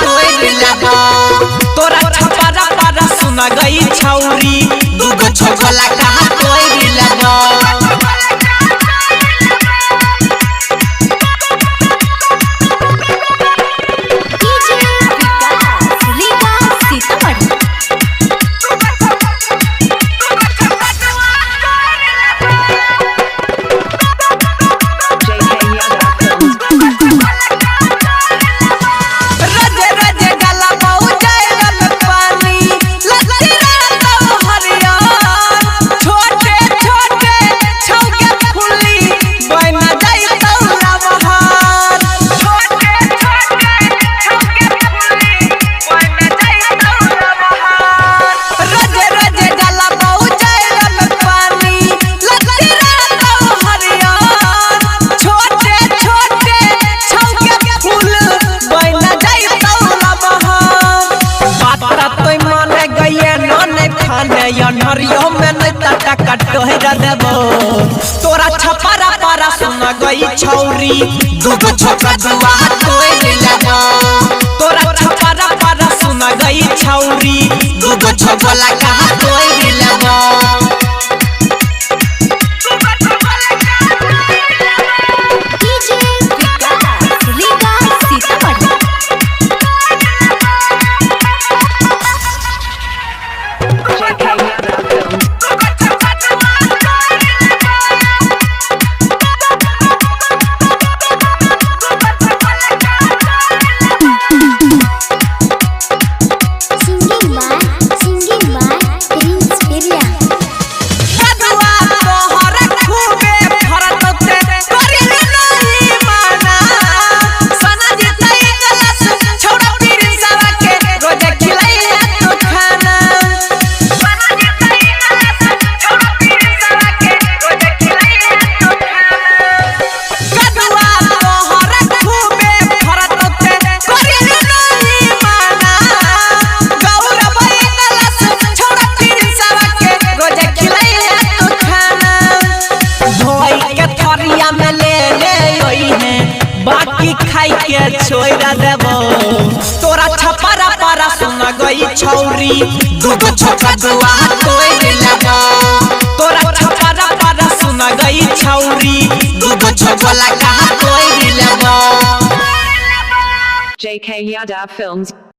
तोड़ लगा तोरा छपारा पारा सुना गई छौरी दुगो छोगला कहा तोड़ लगा नरियो में नहीं तटा कटोहरा देबो तोरा छपारा पारा सुना गई छौरी दुगो छोकरा दुआ तोड़ लगा तोरा छपारा पारा सुना गई छौरी दुगो छोगला कहा तोड़ लगा बाकी खाई के छोड़ा देबो तोरा छपारा पारा सुना गई छौरी दुगो छोकरा दुआ तोड़ लगा तोरा छपारा पारा सुना गई छौरी दुगो छोगला कहा तोड़ लगा JK Yadav Films